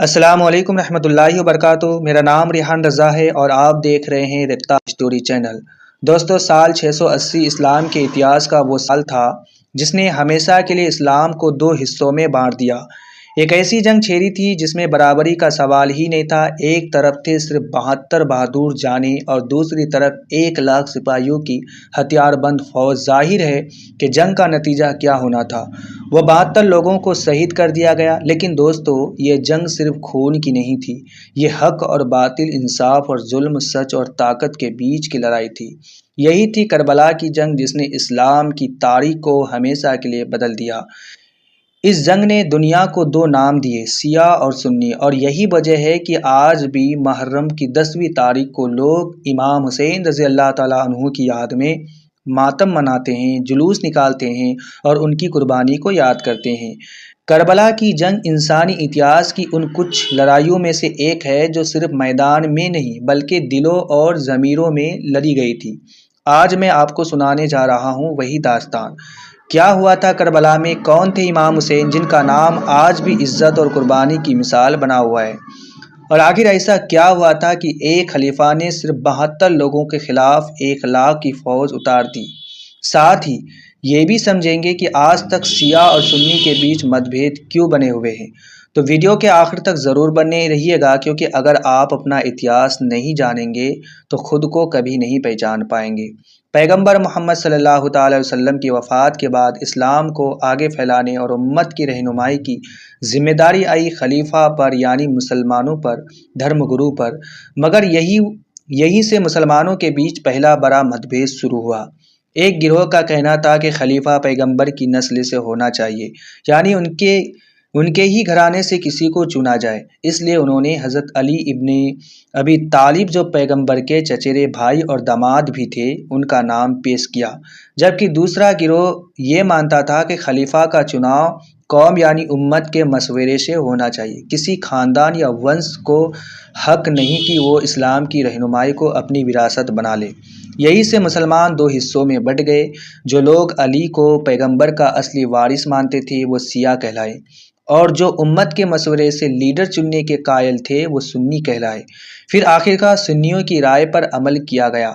अस्सलामुअलैकुम रहमतुल्लाहि व बरकातुहू। मेरा नाम रिहान रज़ा है और आप देख रहे हैं रफ्तार स्टोरी चैनल। दोस्तों, साल 680 इस्लाम के इतिहास का वो साल था जिसने हमेशा के लिए इस्लाम को दो हिस्सों में बांट दिया। एक ऐसी जंग छेड़ी थी जिसमें बराबरी का सवाल ही नहीं था। एक तरफ थे सिर्फ 72 बहादुर जाने और दूसरी तरफ 1 लाख सिपाहियों की हथियारबंद फौज। जाहिर है कि जंग का नतीजा क्या होना था। वह 72 लोगों को शहीद कर दिया गया। लेकिन दोस्तों, ये जंग सिर्फ खून की नहीं थी। ये हक और बातिल, इंसाफ और जुल्म, सच और ताकत के बीच की लड़ाई थी। यही थी करबला की जंग जिसने इस्लाम की तारीख को हमेशा के लिए बदल दिया। इस जंग ने दुनिया को दो नाम दिए, शिया और सुन्नी, और यही वजह है कि आज भी मुहर्रम की 10वीं तारीख को लोग इमाम हुसैन रज़ी अल्लाह ताला अन्हु की याद में मातम मनाते हैं, जुलूस निकालते हैं और उनकी कुर्बानी को याद करते हैं। करबला की जंग इंसानी इतिहास की उन कुछ लड़ाइयों में से एक है जो सिर्फ मैदान में नहीं बल्कि दिलों और ज़मीरों में लड़ी गई थी। आज मैं आपको सुनाने जा रहा हूँ वही दास्तान। क्या हुआ था करबला में, कौन थे इमाम हुसैन जिनका नाम आज भी इज्जत और कुर्बानी की मिसाल बना हुआ है, और आखिर ऐसा क्या हुआ था कि एक खलीफा ने सिर्फ 72 लोगों के खिलाफ 1 लाख की फौज उतार दी। साथ ही ये भी समझेंगे कि आज तक शिया और सुन्नी के बीच मतभेद क्यों बने हुए हैं। तो वीडियो के आखिर तक ज़रूर बने रहिएगा, क्योंकि अगर आप अपना इतिहास नहीं जानेंगे तो खुद को कभी नहीं पहचान पाएंगे। पैगंबर मोहम्मद सल्लल्लाहु अलैहि वसल्लम की वफ़ात के बाद इस्लाम को आगे फैलाने और उम्मत की रहनुमाई की जिम्मेदारी आई खलीफा पर, यानी मुसलमानों पर, धर्मगुरु पर। मगर यहीं से मुसलमानों के बीच पहला बड़ा मतभेद शुरू हुआ। एक गिरोह का कहना था कि खलीफा पैगंबर की नस्ल से होना चाहिए, यानी उनके उनके ही घराने से किसी को चुना जाए। इसलिए उन्होंने हज़रत अली इब्ने अबी तालिब, जो पैगंबर के चचेरे भाई और दामाद भी थे, उनका नाम पेश किया। जबकि दूसरा गिरोह ये मानता था कि खलीफा का चुनाव कौम यानी उम्मत के मशवरे से होना चाहिए। किसी खानदान या वंश को हक नहीं कि वो इस्लाम की रहनुमाई को अपनी विरासत बना ले। यही से मुसलमान दो हिस्सों में बट गए। जो लोग अली को पैगंबर का असली वारिस मानते थे वो शिया कहलाए, और जो उम्मत के मशवरे से लीडर चुनने के कायल थे वो सुन्नी कहलाए। फिर आखिरकार सुन्नियों की राय पर अमल किया गया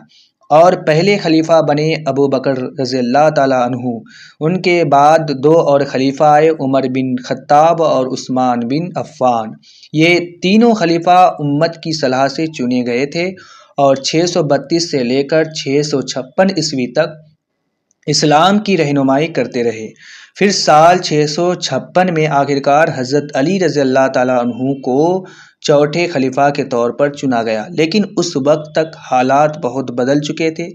और पहले खलीफा बने अबू बकर रज़ी अल्लाह ताला अन्हु। उनके बाद दो और खलीफा आए, उमर बिन खत्ताब और उस्मान बिन अफ़्फ़ान। ये तीनों खलीफा उम्मत की सलाह से चुने गए थे और 632 से लेकर 656 ईस्वी तक इस्लाम की रहनुमाई करते रहे। फिर साल 656 में आखिरकार हज़रत अली रज़ी अल्लाह ताला अन्हु को चौथे खलीफा के तौर पर चुना गया। लेकिन उस वक्त तक हालात बहुत बदल चुके थे।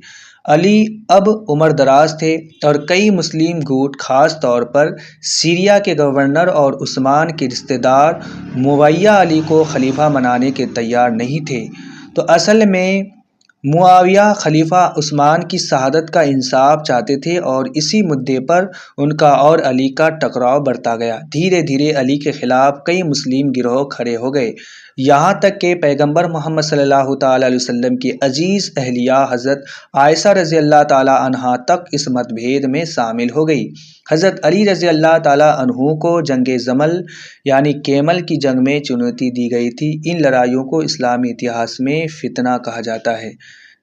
अली अब उम्र दराज थे और कई मुस्लिम गुट, खास तौर पर सीरिया के गवर्नर और उस्मान के रिश्तेदार, मुवैया अली को खलीफा बनाने के तैयार नहीं थे। तो असल में मुआविया खलीफा उस्मान की शहादत का इंसाफ चाहते थे और इसी मुद्दे पर उनका और अली का टकराव बढ़ता गया। धीरे धीरे अली के खिलाफ कई मुस्लिम गिरोह खड़े हो गए, यहाँ तक कि पैगंबर मोहम्मद सल्लल्लाहु ताला अलैहि वसल्लम की अजीज़ अहलिया हज़रत आयशा रज़ी अल्लाह ताला अन्हा तक इस मतभेद में शामिल हो गई। हज़रत अली रज़ी अल्लाह ताला अन्हु को जंग जमल यानी केमल की जंग में चुनौती दी गई थी। इन लड़ाइयों को इस्लामी इतिहास में फितना कहा जाता है,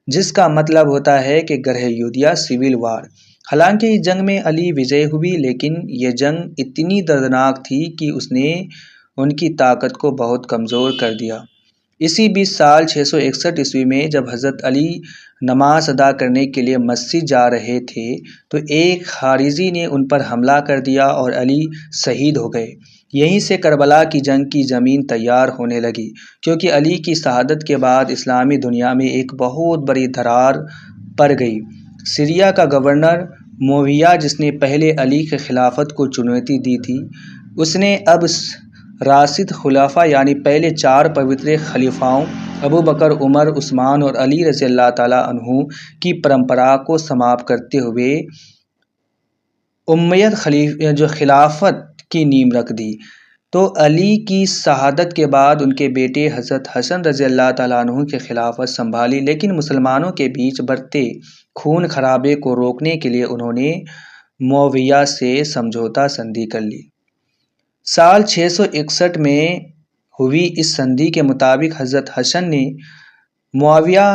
जिसका मतलब होता है कि गृह युद्ध या सिविल वार। हालांकि इस जंग में अली विजय हुई, लेकिन ये जंग इतनी दर्दनाक थी कि उसने उनकी ताकत को बहुत कमज़ोर कर दिया। इसी बीच साल 661 ईस्वी में जब हज़रत अली नमाज अदा करने के लिए मस्जिद जा रहे थे तो एक खारिजी ने उन पर हमला कर दिया और अली शहीद हो गए। यहीं से करबला की जंग की ज़मीन तैयार होने लगी, क्योंकि अली की शहादत के बाद इस्लामी दुनिया में एक बहुत बड़ी दरार पड़ गई। सीरिया का गवर्नर मुआविया, जिसने पहले अली के खिलाफत को चुनौती दी थी, उसने अब राशिद खुलाफा यानी पहले 4 पवित्र खलीफाओं अबू बकर, उमर, उस्मान और अली रज़ी अल्लाह ताला अन्हु की परंपरा को समाप्त करते हुए उम्मयद खिलाफत की नींव रख दी। तो अली की शहादत के बाद उनके बेटे हज़रत हसन रज़ी अल्लाह ताला अन्हु की खिलाफत संभाली, लेकिन मुसलमानों के बीच बढ़ते खून खराबे को रोकने के लिए उन्होंने मुआविया से समझौता संधि कर ली। साल 661 में हुई इस संधि के मुताबिक हज़रत हसन ने मुआविया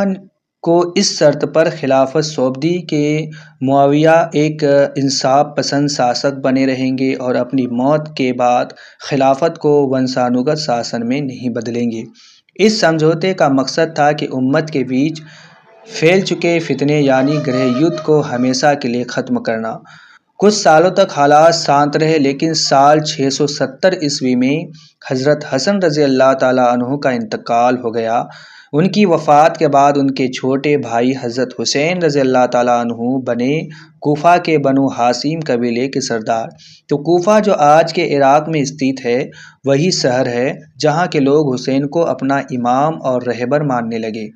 को इस शर्त पर खिलाफत सौंप दी कि मुआविया एक इंसाफ पसंद शासक बने रहेंगे और अपनी मौत के बाद खिलाफत को वंशानुगत शासन में नहीं बदलेंगे। इस समझौते का मकसद था कि उम्मत के बीच फैल चुके फितने यानी गृह युद्ध को हमेशा के लिए ख़त्म करना। कुछ सालों तक हालात शांत रहे, लेकिन साल 670 ईस्वी में हज़रत हसन रज़ी अल्लाह ताला अन्हु का इंतकाल हो गया। उनकी वफ़ात के बाद उनके छोटे भाई हज़रत हुसैन रज़ी अल्लाह ताला अन्हु बने कूफा के बनु हाशिम कबीले के सरदार। तो कूफा जो आज के इराक़ में स्थित है, वही शहर है जहाँ के लोग हुसैन को अपना इमाम और रहबर मानने लगे।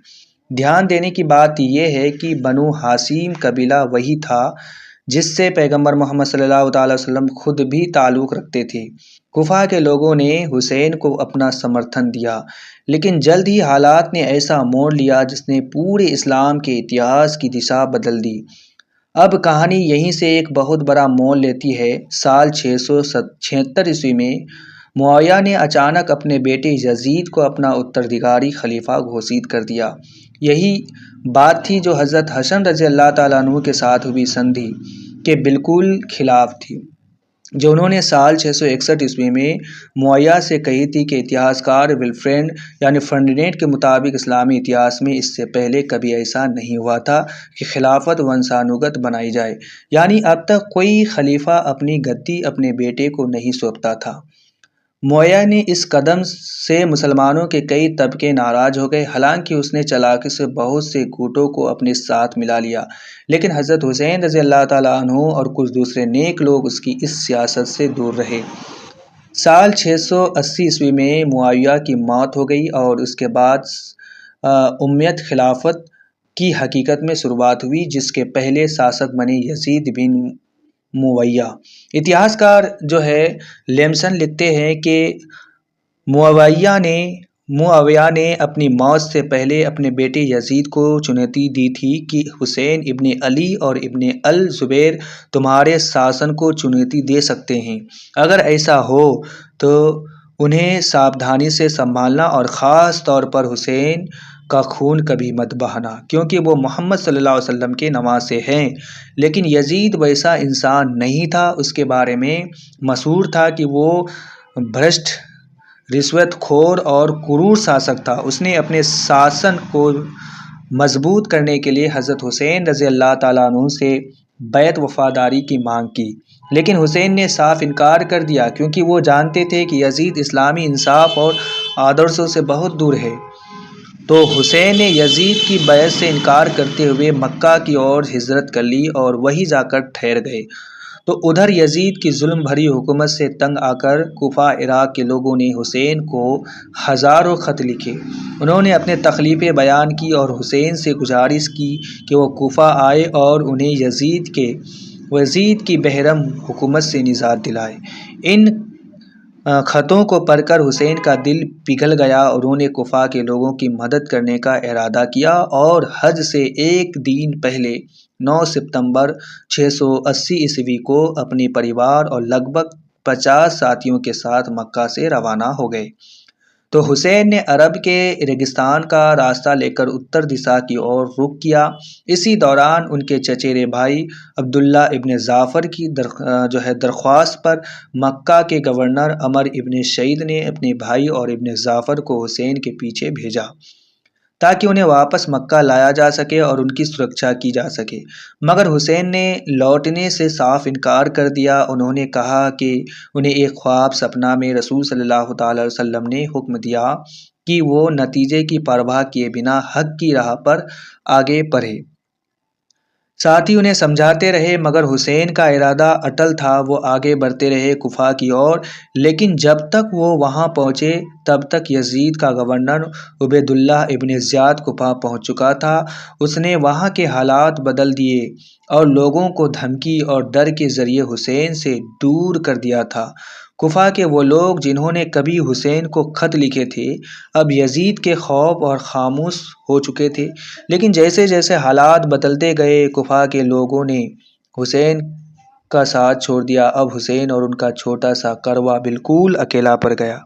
ध्यान देने की बात यह है कि बनु हाशिम कबीला वही था जिससे पैगंबर मोहम्मद सल्लल्लाहु अलैहि वसल्लम खुद भी ताल्लुक़ रखते थे। कुफा के लोगों ने हुसैन को अपना समर्थन दिया, लेकिन जल्द ही हालात ने ऐसा मोड़ लिया जिसने पूरे इस्लाम के इतिहास की दिशा बदल दी। अब कहानी यहीं से एक बहुत बड़ा मोड़ लेती है। साल 676 ईस्वी में मुआविया ने अचानक अपने बेटे यजीद को अपना उत्तराधिकारी खलीफा घोषित कर दिया। यही बात थी जो हज़रत हसन रज़ी अल्लाह ताला अन्हु के साथ हुई संधि के बिल्कुल खिलाफ थी, जो उन्होंने साल 661 ईस्वी में मुआविया से कही थी कि इतिहासकार विल्फ्रेड यानी फर्डिनेंड के मुताबिक इस्लामी इतिहास में इससे पहले कभी ऐसा नहीं हुआ था कि खिलाफत वंशानुगत बनाई जाए, यानी अब तक कोई खलीफा अपनी गद्दी अपने बेटे को नहीं सौंपता था। मुआविया ने इस कदम से मुसलमानों के कई तबके नाराज हो गए। हालांकि उसने चालाकी से बहुत से गुटों को अपने साथ मिला लिया, लेकिन हज़रत हुसैन रज़ी अल्लाह ताला अन्हु और कुछ दूसरे नेक लोग उसकी इस सियासत से दूर रहे। साल 680 ईस्वी में मुआविया की मौत हो गई और उसके बाद उम्मयद खिलाफत की हकीकत में शुरुआत हुई, जिसके पहले शासक बने यजीद बिन मुवैया। इतिहासकार जो है लेमसन लिखते हैं कि मुआविया ने अपनी मौत से पहले अपने बेटे यजीद को चुनौती दी थी कि हुसैन इब्ने अली और इब्ने अल जुबैर तुम्हारे शासन को चुनौती दे सकते हैं। अगर ऐसा हो तो उन्हें सावधानी से संभालना और ख़ास तौर पर हुसैन का खून कभी मत बहाना, क्योंकि वो मोहम्मद सल्लल्लाहु अलैहि वसल्लम के नवासे हैं। लेकिन यजीद वैसा इंसान नहीं था। उसके बारे में मशहूर था कि वो भ्रष्ट, रिश्वतखोर और क्रूर शासक था। उसने अपने शासन को मजबूत करने के लिए हज़रत हुसैन रज़ी अल्लाह ताला अन्हु से बैत वफादारी की मांग की, लेकिन हुसैन ने साफ इनकार कर दिया, क्योंकि वो जानते थे कि यजीद इस्लामी इंसाफ और आदर्शों से बहुत दूर है। तो हुसैन ने यजीद की बैत से इनकार करते हुए मक्का की ओर हिजरत कर ली और वहीं जाकर ठहर गए। तो उधर यजीद की जुल्म भरी हुकूमत से तंग आकर कुफा इराक़ के लोगों ने हुसैन को हज़ारों ख़त लिखे। उन्होंने अपने तकलीफ़ें बयान की और हुसैन से गुजारिश की कि वो कुफा आए और उन्हें यजीद की बेरहम हुकूमत से निजात दिलाए। इन ख़तों को पढ़कर हुसैन का दिल पिघल गया। उन्होंने कुफा के लोगों की मदद करने का इरादा किया और हज से एक दिन पहले 9 सितंबर 680 ईस्वी को अपने परिवार और लगभग 50 साथियों के साथ मक्का से रवाना हो गए। तो हुसैन ने अरब के रेगिस्तान का रास्ता लेकर उत्तर दिशा की ओर रुख किया। इसी दौरान उनके चचेरे भाई अब्दुल्ला इब्ने जाफ़र की दरख्वास्त पर मक्का के गवर्नर अमर इब्ने शईद ने अपने भाई और इब्ने जाफ़र को हुसैन के पीछे भेजा, ताकि उन्हें वापस मक्का लाया जा सके और उनकी सुरक्षा की जा सके। मगर हुसैन ने लौटने से साफ इनकार कर दिया। उन्होंने कहा कि उन्हें एक ख्वाब सपना में रसूल सल्लल्लाहु अलैहि वसल्लम ने हुक्म दिया कि वो नतीजे की परवाह किए बिना हक की राह पर आगे बढ़े। साथ ही उन्हें समझाते रहे, मगर हुसैन का इरादा अटल था। वो आगे बढ़ते रहे कुफा की ओर, लेकिन जब तक वो वहां पहुंचे तब तक यजीद का गवर्नर उबैदुल्लाह इब्ने ज़ियाद कुफा पहुंच चुका था। उसने वहां के हालात बदल दिए और लोगों को धमकी और डर के जरिए हुसैन से दूर कर दिया था। कुफा के वो लोग जिन्होंने कभी हुसैन को खत लिखे थे, अब यजीद के खौफ और खामोश हो चुके थे। लेकिन जैसे जैसे हालात बदलते गए, कुफा के लोगों ने हुसैन का साथ छोड़ दिया। अब हुसैन और उनका छोटा सा करवा बिल्कुल अकेला पड़ गया।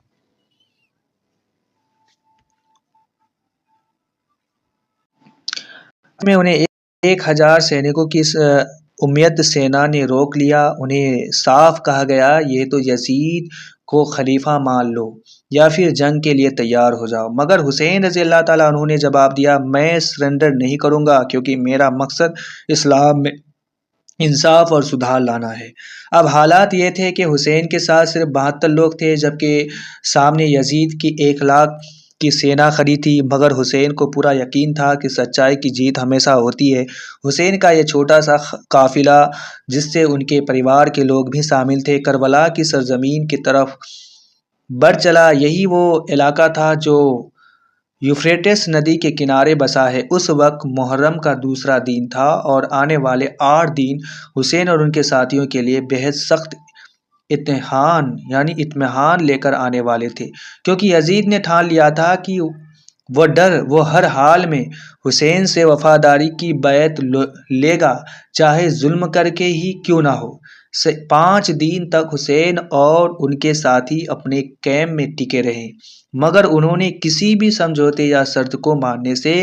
में उन्हें 1000 सैनिकों की उम्मयद सेना ने रोक लिया। उन्हें साफ कहा गया, ये तो यजीद को खलीफा मान लो या फिर जंग के लिए तैयार हो जाओ। मगर हुसैन रजी अल्लाह ताला अन्हु ने जवाब दिया, मैं सरेंडर नहीं करूँगा, क्योंकि मेरा मकसद इस्लाम में इंसाफ और सुधार लाना है। अब हालात ये थे कि हुसैन के साथ सिर्फ 72 लोग थे, जबकि सामने यजीद की 1 लाख की सेना खड़ी थी। मगर हुसैन को पूरा यकीन था कि सच्चाई की जीत हमेशा होती है। हुसैन का ये छोटा सा काफिला, जिससे उनके परिवार के लोग भी शामिल थे, करबला की सरजमीन की तरफ बढ़ चला। यही वो इलाका था जो यूफ्रेटिस नदी के किनारे बसा है। उस वक्त मुहर्रम का दूसरा दिन था और आने वाले 8 दिन हुसैन और उनके साथियों के लिए बेहद सख्त इत्मीहान लेकर आने वाले थे, क्योंकि यजीद ने ठान लिया था कि वो हर हाल में हुसैन से वफादारी की बैत लेगा, चाहे जुल्म करके ही क्यों ना हो। 5 दिन तक हुसैन और उनके साथी अपने कैंप में टिके रहे, मगर उन्होंने किसी भी समझौते या शर्त को मानने से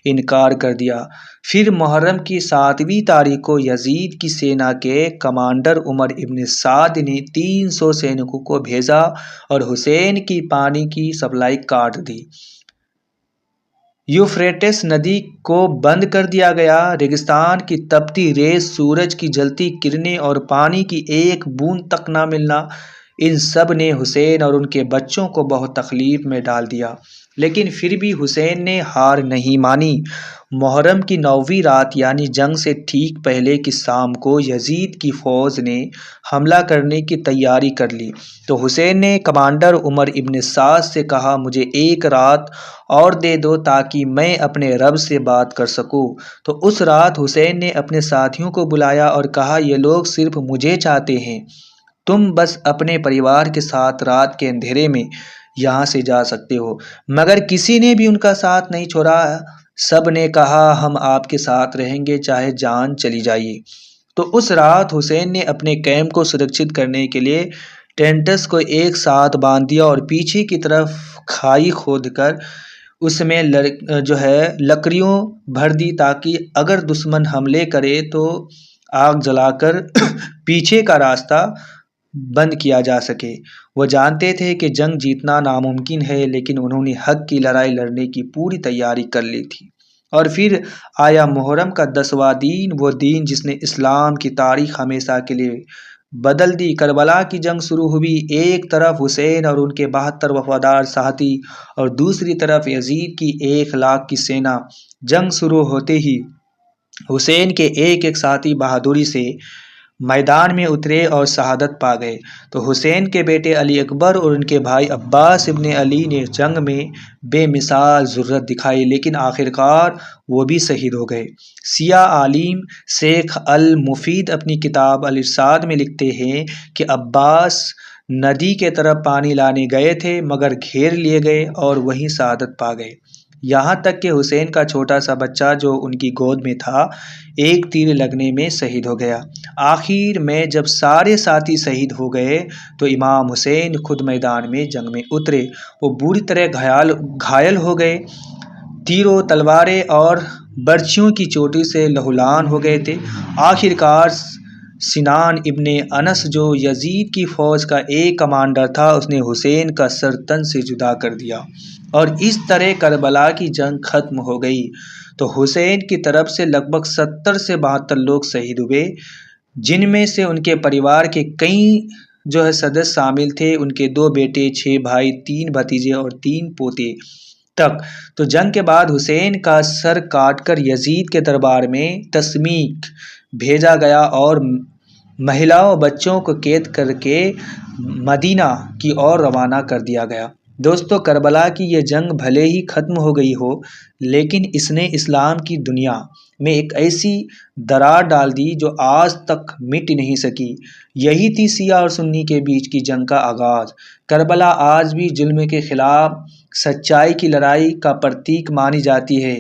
इनकार कर दिया। फिर मुहर्रम की 7वीं तारीख को यजीद की सेना के कमांडर उमर इब्न साद ने 300 सैनिकों को भेजा और हुसैन की पानी की सप्लाई काट दी। यूफ्रेटिस नदी को बंद कर दिया गया। रेगिस्तान की तपती रेत, सूरज की जलती किरणें और पानी की एक बूंद तक ना मिलना, इन सब ने हुसैन और उनके बच्चों को बहुत तकलीफ में डाल दिया। लेकिन फिर भी हुसैन ने हार नहीं मानी। मुहर्रम की 9वीं रात यानी जंग से ठीक पहले की शाम को यजीद की फ़ौज ने हमला करने की तैयारी कर ली। तो हुसैन ने कमांडर उमर इब्न साद से कहा, मुझे 1 रात और दे दो ताकि मैं अपने रब से बात कर सकूं। तो उस रात हुसैन ने अपने साथियों को बुलाया और कहा, ये लोग सिर्फ मुझे चाहते हैं, तुम बस अपने परिवार के साथ रात के अंधेरे में यहाँ से जा सकते हो। मगर किसी ने भी उनका साथ नहीं छोड़ा। सब ने कहा, हम आपके साथ रहेंगे, चाहे जान चली जाए। तो उस रात हुसैन ने अपने कैंप को सुरक्षित करने के लिए टेंट्स को एक साथ बांध दिया और पीछे की तरफ खाई खोदकर उसमें लकड़ियों भर दी, ताकि अगर दुश्मन हमले करे तो आग जलाकर पीछे का रास्ता बंद किया जा सके। वो जानते थे कि जंग जीतना नामुमकिन है, लेकिन उन्होंने हक की लड़ाई लड़ने की पूरी तैयारी कर ली थी। और फिर आया मुहर्रम का 10वां दिन, वो दिन जिसने इस्लाम की तारीख हमेशा के लिए बदल दी। करबला की जंग शुरू हुई। एक तरफ हुसैन और उनके 72 वफादार साथी और दूसरी तरफ यजीद की 1 लाख की सेना। जंग शुरू होते ही हुसैन के एक एक साथी बहादुरी से मैदान में उतरे और शहादत पा गए। तो हुसैन के बेटे अली अकबर और उनके भाई अब्बास इब्न अली ने जंग में बेमिसाल ज़ुर्रत दिखाई, लेकिन आखिरकार वो भी शहीद हो गए। सिया आलिम शेख अल मुफीद अपनी किताब अल इरशाद में लिखते हैं कि अब्बास नदी के तरफ पानी लाने गए थे, मगर घेर लिए गए और वहीं शहादत पा गए। यहाँ तक कि हुसैन का छोटा सा बच्चा जो उनकी गोद में था, एक तीर लगने में शहीद हो गया। आखिर में जब सारे साथी शहीद हो गए तो इमाम हुसैन खुद मैदान में जंग में उतरे। वो बुरी तरह घायल हो गए। तीरों, तलवारें और बर्छियों की चोटी से लहूलुहान हो गए थे। आखिरकार सिनान इब्ने अनस, जो यजीद की फ़ौज का एक कमांडर था, उसने हुसैन का सर तन से जुदा कर दिया और इस तरह करबला की जंग खत्म हो गई। तो हुसैन की तरफ से लगभग 70 से 72 लोग शहीद हुए, जिनमें से उनके परिवार के कई सदस्य शामिल थे। उनके 2 बेटे, 6 भाई, 3 भतीजे और 3 पोते तक। तो जंग के बाद हुसैन का सर काटकर यजीद के दरबार में तस्मीक भेजा गया और महिलाओं बच्चों को कैद करके मदीना की ओर रवाना कर दिया गया। दोस्तों, करबला की ये जंग भले ही ख़त्म हो गई हो, लेकिन इसने इस्लाम की दुनिया में एक ऐसी दरार डाल दी जो आज तक मिट नहीं सकी। यही थी शिया और सुन्नी के बीच की जंग का आगाज़। करबला आज भी जुल्म के खिलाफ सच्चाई की लड़ाई का प्रतीक मानी जाती है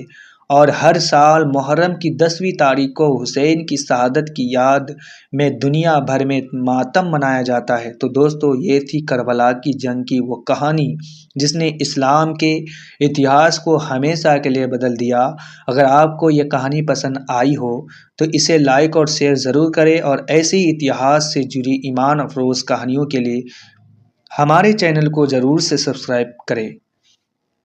और हर साल मुहर्रम की 10वीं तारीख को हुसैन की शहादत की याद में दुनिया भर में मातम मनाया जाता है। तो दोस्तों, ये थी करबला की जंग की वो कहानी जिसने इस्लाम के इतिहास को हमेशा के लिए बदल दिया। अगर आपको ये कहानी पसंद आई हो तो इसे लाइक और शेयर ज़रूर करें, और ऐसी इतिहास से जुड़ी ईमान अफरोज़ कहानियों के लिए हमारे चैनल को ज़रूर से सब्सक्राइब करें।